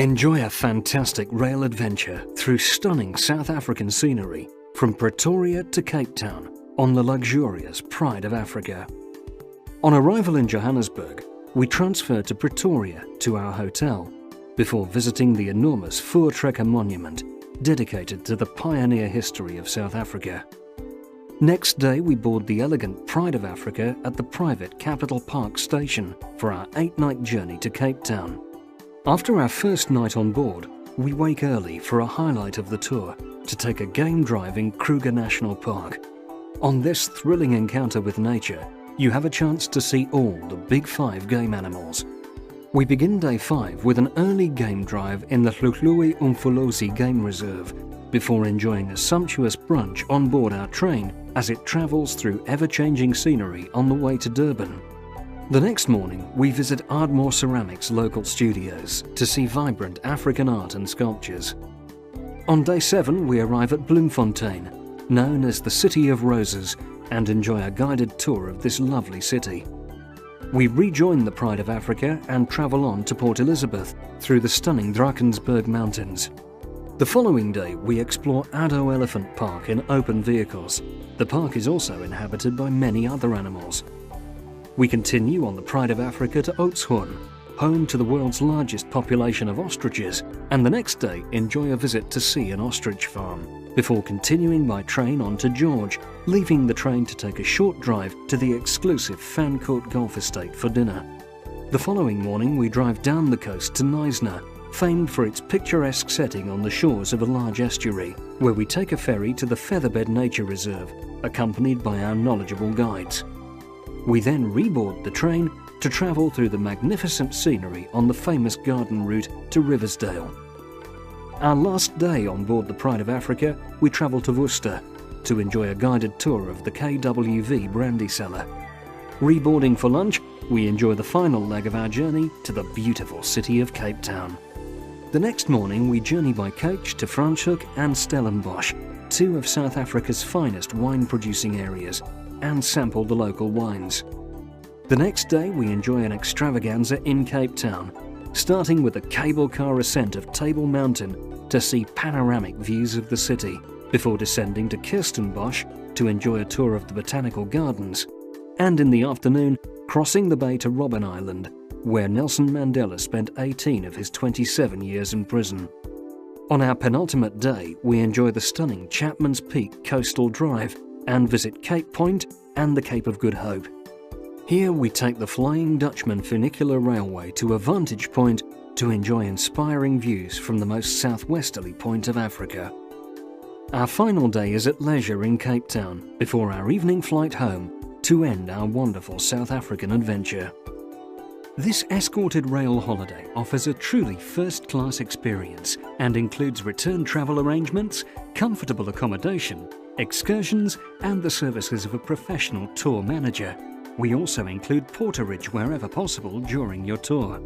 Enjoy a fantastic rail adventure through stunning South African scenery from Pretoria to Cape Town on the luxurious Pride of Africa. On arrival in Johannesburg, we transfer to Pretoria to our hotel before visiting the enormous Voortrekker monument dedicated to the pioneer history of South Africa. Next day, we board the elegant Pride of Africa at the private Capital Park station for our 8-night journey to Cape Town. After our first night on board, we wake early for a highlight of the tour to take a game drive in Kruger National Park. On this thrilling encounter with nature, you have a chance to see all the big 5 game animals. We begin day 5 with an early game drive in the Hluhluwe Umfolozi Game Reserve before enjoying a sumptuous brunch on board our train as it travels through ever-changing scenery on the way to Durban. The next morning, we visit Ardmore Ceramics local studios to see vibrant African art and sculptures. On day 7, we arrive at Bloemfontein, known as the City of Roses, and enjoy a guided tour of this lovely city. We rejoin the Pride of Africa and travel on to Port Elizabeth through the stunning Drakensberg Mountains. The following day, we explore Addo Elephant Park in open vehicles. The park is also inhabited by many other animals. We continue on the Pride of Africa to Oudtshoorn, home to the world's largest population of ostriches, and the next day enjoy a visit to see an ostrich farm, before continuing by train on to George, leaving the train to take a short drive to the exclusive Fancourt Golf Estate for dinner. The following morning we drive down the coast to Knysna, famed for its picturesque setting on the shores of a large estuary, where we take a ferry to the Featherbed Nature Reserve, accompanied by our knowledgeable guides. We then reboard the train to travel through the magnificent scenery on the famous garden route to Riversdale. Our last day on board the Pride of Africa, we travel to Worcester to enjoy a guided tour of the KWV brandy cellar. Reboarding for lunch, we enjoy the final leg of our journey to the beautiful city of Cape Town. The next morning, we journey by coach to Franschhoek and Stellenbosch, 2 of South Africa's finest wine-producing areas, and sample the local wines. The next day, we enjoy an extravaganza in Cape Town, starting with a cable car ascent of Table Mountain to see panoramic views of the city, before descending to Kirstenbosch to enjoy a tour of the botanical gardens, and in the afternoon, crossing the bay to Robben Island, where Nelson Mandela spent 18 of his 27 years in prison. On our penultimate day, we enjoy the stunning Chapman's Peak Coastal Drive and visit Cape Point and the Cape of Good Hope. Here we take the Flying Dutchman Funicular Railway to a vantage point to enjoy inspiring views from the most southwesterly point of Africa. Our final day is at leisure in Cape Town before our evening flight home to end our wonderful South African adventure. This escorted rail holiday offers a truly first-class experience and includes return travel arrangements, comfortable accommodation, excursions, and the services of a professional tour manager. We also include porterage wherever possible during your tour.